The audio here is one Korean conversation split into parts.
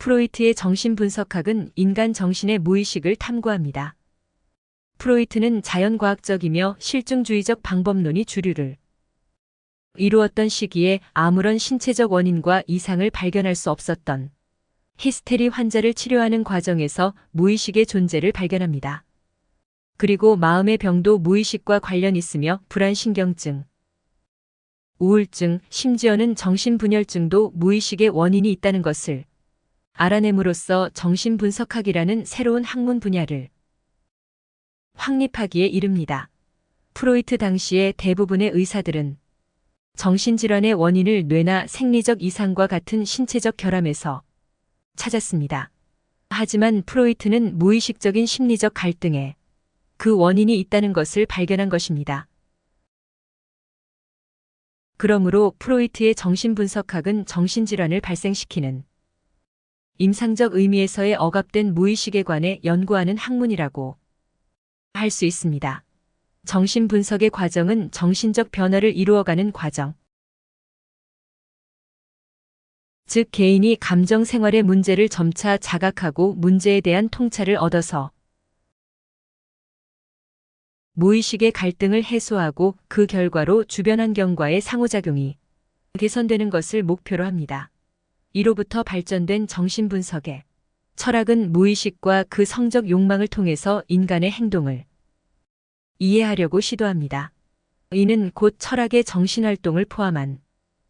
프로이트의 정신분석학은 인간 정신의 무의식을 탐구합니다. 프로이트는 자연과학적이며 실증주의적 방법론이 주류를 이루었던 시기에 아무런 신체적 원인과 이상을 발견할 수 없었던 히스테리 환자를 치료하는 과정에서 무의식의 존재를 발견합니다. 그리고 마음의 병도 무의식과 관련 있으며 불안신경증, 우울증, 심지어는 정신분열증도 무의식의 원인이 있다는 것을 알아냄으로써 정신분석학이라는 새로운 학문 분야를 확립하기에 이릅니다. 프로이트 당시의 대부분의 의사들은 정신질환의 원인을 뇌나 생리적 이상과 같은 신체적 결함에서 찾았습니다. 하지만 프로이트는 무의식적인 심리적 갈등에 그 원인이 있다는 것을 발견한 것입니다. 그러므로 프로이트의 정신분석학은 정신질환을 발생시키는 임상적 의미에서의 억압된 무의식에 관해 연구하는 학문이라고 할 수 있습니다. 정신분석의 과정은 정신적 변화를 이루어가는 과정, 즉 개인이 감정 생활의 문제를 점차 자각하고 문제에 대한 통찰을 얻어서 무의식의 갈등을 해소하고 그 결과로 주변 환경과의 상호작용이 개선되는 것을 목표로 합니다. 이로부터 발전된 정신분석의 철학은 무의식과 그 성적 욕망을 통해서 인간의 행동을 이해하려고 시도합니다. 이는 곧 철학의 정신활동을 포함한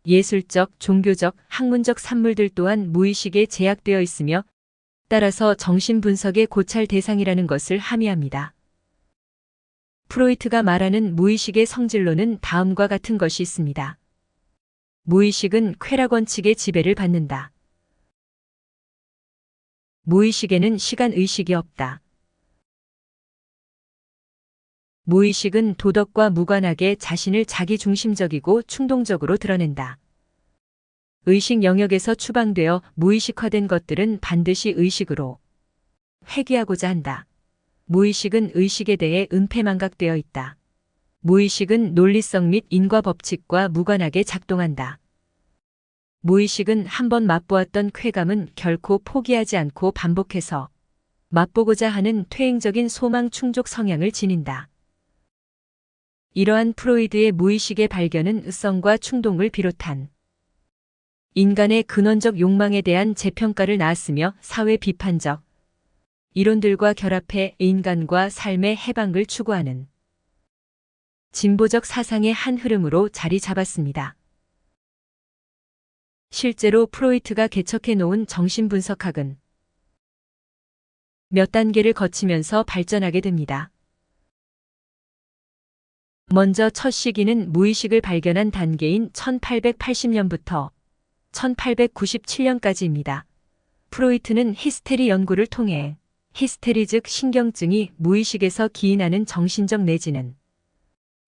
예술적, 종교적, 학문적 산물들 또한 무의식에 제약되어 있으며 따라서 정신분석의 고찰 대상이라는 것을 함의합니다. 프로이트가 말하는 무의식의 성질로는 다음과 같은 것이 있습니다. 무의식은 쾌락 원칙의 지배를 받는다. 무의식에는 시간의식이 없다. 무의식은 도덕과 무관하게 자신을 자기중심적이고 충동적으로 드러낸다. 의식 영역에서 추방되어 무의식화된 것들은 반드시 의식으로 회귀하고자 한다. 무의식은 의식에 대해 은폐망각되어 있다. 무의식은 논리성 및 인과 법칙과 무관하게 작동한다. 무의식은 한번 맛보았던 쾌감은 결코 포기하지 않고 반복해서 맛보고자 하는 퇴행적인 소망 충족 성향을 지닌다. 이러한 프로이드의 무의식의 발견은 의성과 충동을 비롯한 인간의 근원적 욕망에 대한 재평가를 낳았으며 사회 비판적 이론들과 결합해 인간과 삶의 해방을 추구하는 진보적 사상의 한 흐름으로 자리 잡았습니다. 실제로 프로이트가 개척해 놓은 정신분석학은 몇 단계를 거치면서 발전하게 됩니다. 먼저 첫 시기는 무의식을 발견한 단계인 1880년부터 1897년까지입니다. 프로이트는 히스테리 연구를 통해 히스테리 즉 신경증이 무의식에서 기인하는 정신적 내지는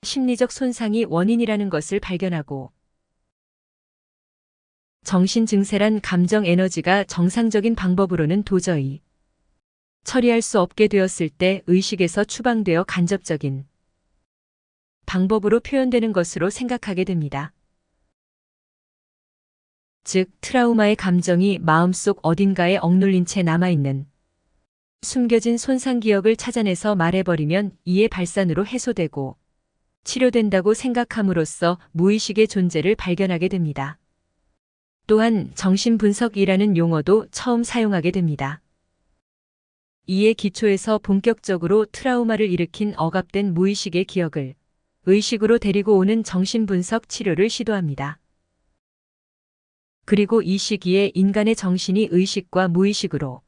심리적 손상이 원인이라는 것을 발견하고 정신 증세란 감정 에너지가 정상적인 방법으로는 도저히 처리할 수 없게 되었을 때 의식에서 추방되어 간접적인 방법으로 표현되는 것으로 생각하게 됩니다. 즉, 트라우마의 감정이 마음속 어딘가에 억눌린 채 남아있는 숨겨진 손상 기억을 찾아내서 말해버리면 이의 발산으로 해소되고 치료된다고 생각함으로써 무의식의 존재를 발견하게 됩니다. 또한 정신분석이라는 용어도 처음 사용하게 됩니다. 이에 기초에서 본격적으로 트라우마를 일으킨 억압된 무의식의 기억을 의식으로 데리고 오는 정신분석 치료를 시도합니다. 그리고 이 시기에 인간의 정신이 의식과 무의식으로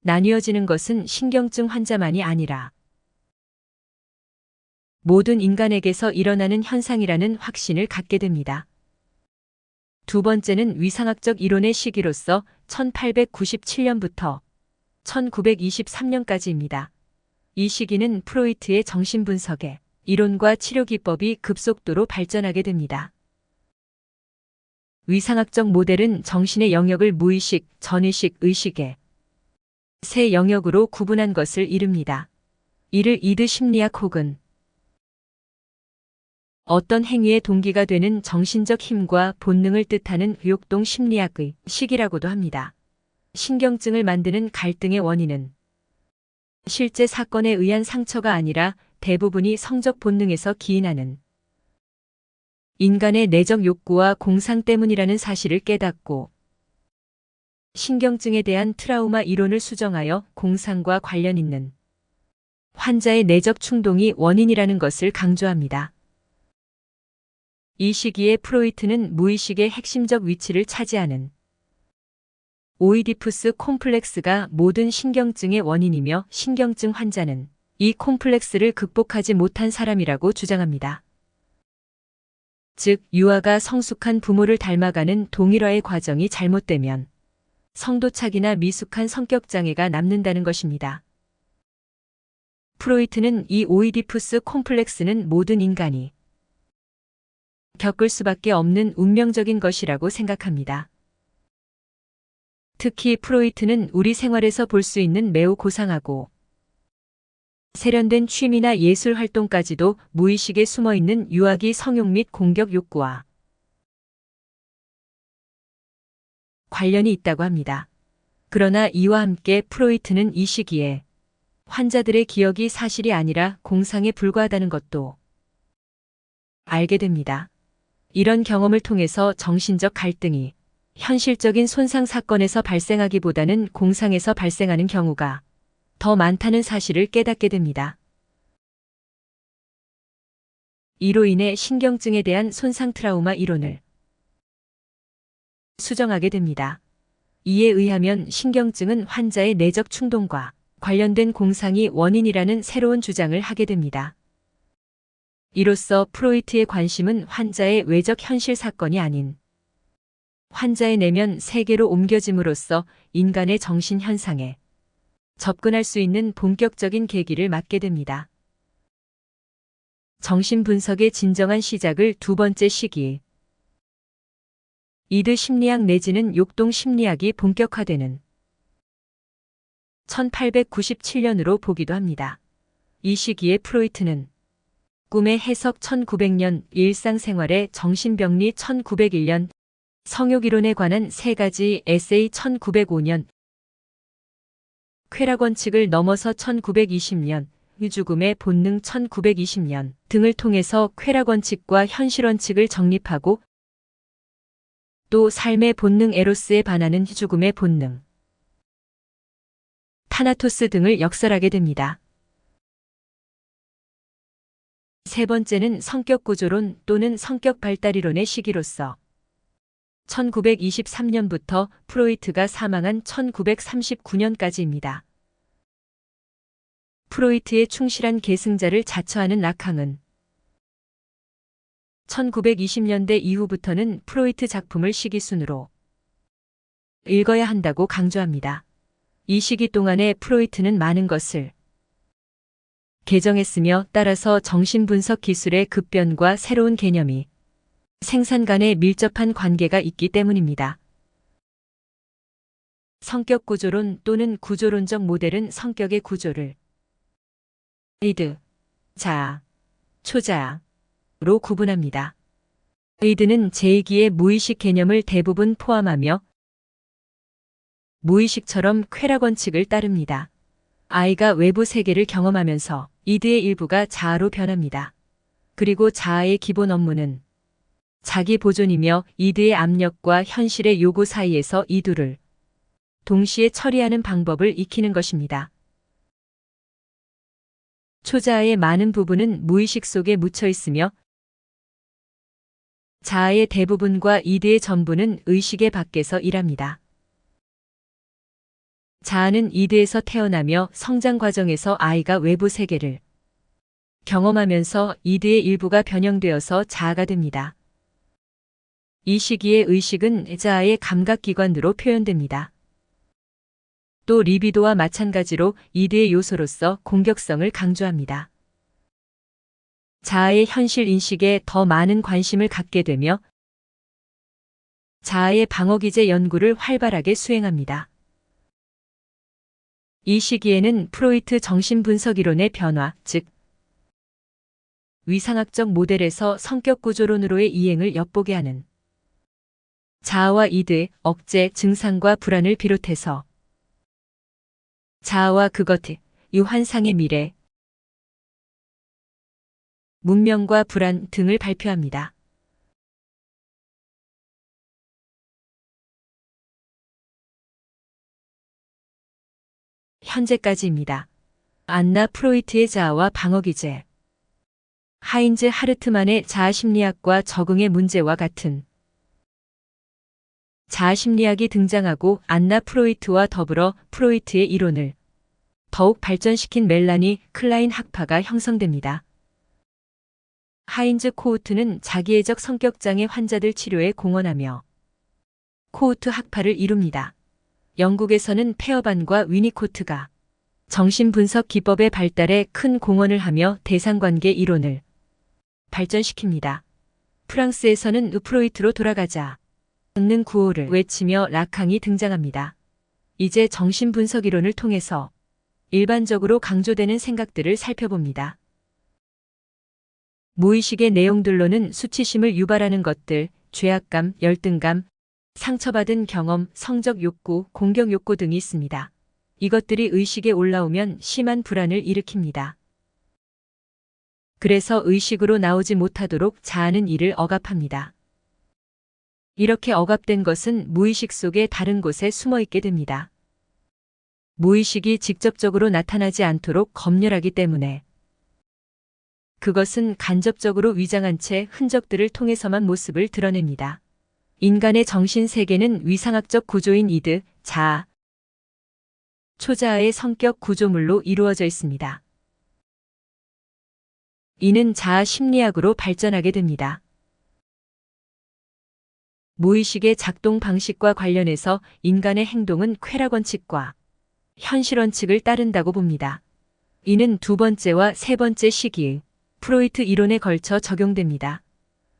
나뉘어지는 것은 신경증 환자만이 아니라 모든 인간에게서 일어나는 현상이라는 확신을 갖게 됩니다. 두 번째는 위상학적 이론의 시기로서 1897년부터 1923년까지입니다. 이 시기는 프로이트의 정신분석의 이론과 치료 기법이 급속도로 발전하게 됩니다. 위상학적 모델은 정신의 영역을 무의식, 전의식, 의식의 세 영역으로 구분한 것을 이릅니다. 이를 이드 심리학 혹은 어떤 행위의 동기가 되는 정신적 힘과 본능을 뜻하는 의욕동 심리학의 식이라고도 합니다. 신경증을 만드는 갈등의 원인은 실제 사건에 의한 상처가 아니라 대부분이 성적 본능에서 기인하는 인간의 내적 욕구와 공상 때문이라는 사실을 깨닫고 신경증에 대한 트라우마 이론을 수정하여 공상과 관련 있는 환자의 내적 충동이 원인이라는 것을 강조합니다. 이 시기에 프로이트는 무의식의 핵심적 위치를 차지하는 오이디푸스 콤플렉스가 모든 신경증의 원인이며 신경증 환자는 이 콤플렉스를 극복하지 못한 사람이라고 주장합니다. 즉, 유아가 성숙한 부모를 닮아가는 동일화의 과정이 잘못되면 성도착이나 미숙한 성격장애가 남는다는 것입니다. 프로이트는 이 오이디푸스 콤플렉스는 모든 인간이 겪을 수밖에 없는 운명적인 것이라고 생각합니다. 특히 프로이트는 우리 생활에서 볼 수 있는 매우 고상하고 세련된 취미나 예술 활동까지도 무의식에 숨어있는 유아기 성욕 및 공격 욕구와 관련이 있다고 합니다. 그러나 이와 함께 프로이트는 이 시기에 환자들의 기억이 사실이 아니라 공상에 불과하다는 것도 알게 됩니다. 이런 경험을 통해서 정신적 갈등이 현실적인 손상 사건에서 발생하기보다는 공상에서 발생하는 경우가 더 많다는 사실을 깨닫게 됩니다. 이로 인해 신경증에 대한 손상 트라우마 이론을 수정하게 됩니다. 이에 의하면 신경증은 환자의 내적 충동과 관련된 공상이 원인이라는 새로운 주장을 하게 됩니다. 이로써 프로이트의 관심은 환자의 외적 현실 사건이 아닌 환자의 내면 세계로 옮겨짐으로써 인간의 정신 현상에 접근할 수 있는 본격적인 계기를 맞게 됩니다. 정신분석의 진정한 시작을 두 번째 시기, 이드 심리학 내지는 욕동 심리학이 본격화되는 1897년으로 보기도 합니다. 이 시기에 프로이트는 꿈의 해석 1900년, 일상생활의 정신병리 1901년, 성욕이론에 관한 세 가지 에세이 1905년, 쾌락 원칙을 넘어서 1920년, 죽음의 본능 1920년 등을 통해서 쾌락 원칙과 현실 원칙을 정립하고 또 삶의 본능 에로스에 반하는 죽음의 본능, 타나토스 등을 역설하게 됩니다. 세 번째는 성격 구조론 또는 성격 발달이론의 시기로서 1923년부터 프로이트가 사망한 1939년까지입니다. 프로이트의 충실한 계승자를 자처하는 락항은 1920년대 이후부터는 프로이트 작품을 시기순으로 읽어야 한다고 강조합니다. 이 시기 동안에 프로이트는 많은 것을 개정했으며 따라서 정신분석 기술의 급변과 새로운 개념이 생산 간에 밀접한 관계가 있기 때문입니다. 성격 구조론 또는 구조론적 모델은 성격의 구조를 이드, 자아, 초자아로 구분합니다. 이드는 제2기의 무의식 개념을 대부분 포함하며 무의식처럼 쾌락 원칙을 따릅니다. 아이가 외부 세계를 경험하면서 이드의 일부가 자아로 변합니다. 그리고 자아의 기본 업무는 자기 보존이며 이드의 압력과 현실의 요구 사이에서 이 둘을 동시에 처리하는 방법을 익히는 것입니다. 초자아의 많은 부분은 무의식 속에 묻혀 있으며 자아의 대부분과 이드의 전부는 의식의 밖에서 일합니다. 자아는 이드에서 태어나며 성장 과정에서 아이가 외부 세계를 경험하면서 이드의 일부가 변형되어서 자아가 됩니다. 이 시기의 의식은 자아의 감각기관으로 표현됩니다. 또 리비도와 마찬가지로 이드의 요소로서 공격성을 강조합니다. 자아의 현실 인식에 더 많은 관심을 갖게 되며 자아의 방어기제 연구를 활발하게 수행합니다. 이 시기에는 프로이트 정신분석 이론의 변화, 즉 위상학적 모델에서 성격 구조론으로의 이행을 엿보게 하는 자아와 이드, 억제, 증상과 불안을 비롯해서 자아와 그것, 이 환상의 미래, 문명과 불안 등을 발표합니다. 현재까지입니다. 안나 프로이트의 자아와 방어 기제, 하인즈 하르트만의 자아심리학과 적응의 문제와 같은 자아심리학이 등장하고 안나 프로이트와 더불어 프로이트의 이론을 더욱 발전시킨 멜라니 클라인 학파가 형성됩니다. 하인즈 코우트는 자기애적 성격장애 환자들 치료에 공헌하며 코우트 학파를 이룹니다. 영국에서는 페어반과 위니코트가 정신분석 기법의 발달에 큰 공헌을 하며 대상관계 이론을 발전시킵니다. 프랑스에서는 프로이트로 돌아가자 는 구호를 외치며 라캉이 등장합니다. 이제 정신분석 이론을 통해서 일반적으로 강조되는 생각들을 살펴봅니다. 무의식의 내용들로는 수치심을 유발하는 것들, 죄악감, 열등감, 상처받은 경험, 성적 욕구, 공격 욕구 등이 있습니다. 이것들이 의식에 올라오면 심한 불안을 일으킵니다. 그래서 의식으로 나오지 못하도록 자아는 이를 억압합니다. 이렇게 억압된 것은 무의식 속의 다른 곳에 숨어 있게 됩니다. 무의식이 직접적으로 나타나지 않도록 검열하기 때문에 그것은 간접적으로 위장한 채 흔적들을 통해서만 모습을 드러냅니다. 인간의 정신 세계는 위상학적 구조인 이드, 자아, 초자아의 성격 구조물로 이루어져 있습니다. 이는 자아 심리학으로 발전하게 됩니다. 무의식의 작동 방식과 관련해서 인간의 행동은 쾌락 원칙과 현실 원칙을 따른다고 봅니다. 이는 두 번째와 세 번째 시기의 프로이트 이론에 걸쳐 적용됩니다.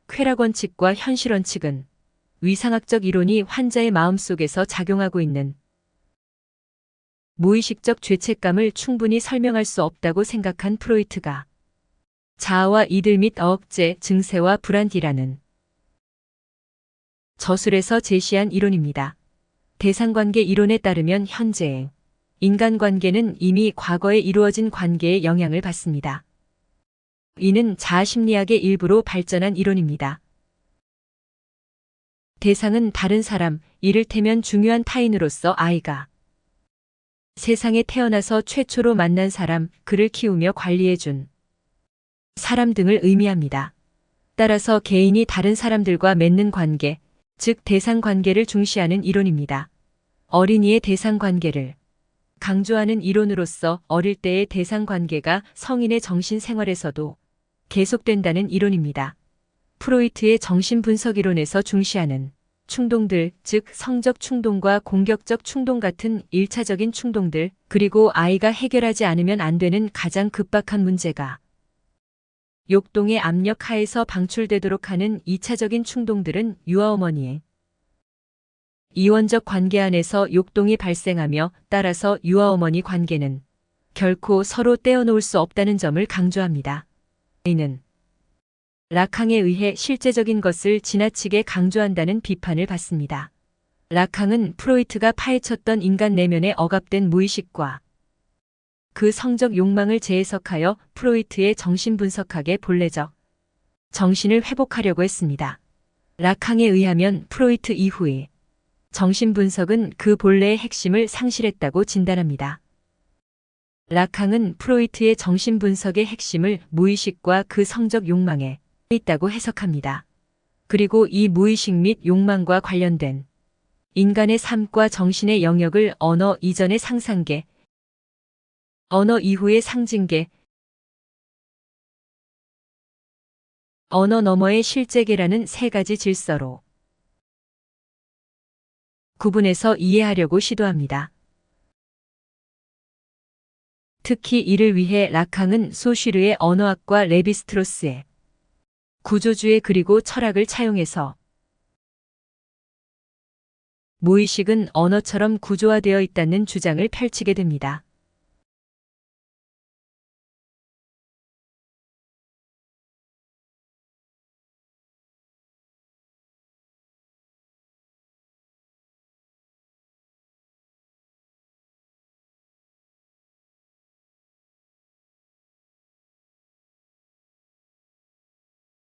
쾌락 원칙과 현실 원칙은 위상학적 이론이 환자의 마음속에서 작용하고 있는 무의식적 죄책감을 충분히 설명할 수 없다고 생각한 프로이트가 자아와 이들 및 억제, 증세와 불안이라는 저술에서 제시한 이론입니다. 대상관계 이론에 따르면 현재의 인간관계는 이미 과거에 이루어진 관계에 영향을 받습니다. 이는 자아심리학의 일부로 발전한 이론입니다. 대상은 다른 사람, 이를테면 중요한 타인으로서 아이가 세상에 태어나서 최초로 만난 사람, 그를 키우며 관리해준 사람 등을 의미합니다. 따라서 개인이 다른 사람들과 맺는 관계, 즉 대상관계를 중시하는 이론입니다. 어린이의 대상관계를 강조하는 이론으로서 어릴 때의 대상관계가 성인의 정신생활에서도 계속된다는 이론입니다. 프로이트의 정신분석 이론에서 중시하는 충동들, 즉 성적 충동과 공격적 충동 같은 1차적인 충동들, 그리고 아이가 해결하지 않으면 안 되는 가장 급박한 문제가 욕동의 압력 하에서 방출되도록 하는 2차적인 충동들은 유아어머니의 이원적 관계 안에서 욕동이 발생하며 따라서 유아어머니 관계는 결코 서로 떼어놓을 수 없다는 점을 강조합니다. 이는 라캉에 의해 실제적인 것을 지나치게 강조한다는 비판을 받습니다. 라캉은 프로이트가 파헤쳤던 인간 내면의 억압된 무의식과 그 성적 욕망을 재해석하여 프로이트의 정신분석학의 본래적 정신을 회복하려고 했습니다. 라캉에 의하면 프로이트 이후에 정신분석은 그 본래의 핵심을 상실했다고 진단합니다. 라캉은 프로이트의 정신분석의 핵심을 무의식과 그 성적 욕망에 있다고 해석합니다. 그리고 이 무의식 및 욕망과 관련된 인간의 삶과 정신의 영역을 언어 이전의 상상계, 언어 이후의 상징계, 언어 너머의 실제계라는 세 가지 질서로 구분해서 이해하려고 시도합니다. 특히 이를 위해 라캉은 소슈르의 언어학과 레비스트로스의 구조주의 그리고 철학을 차용해서 무의식은 언어처럼 구조화되어 있다는 주장을 펼치게 됩니다.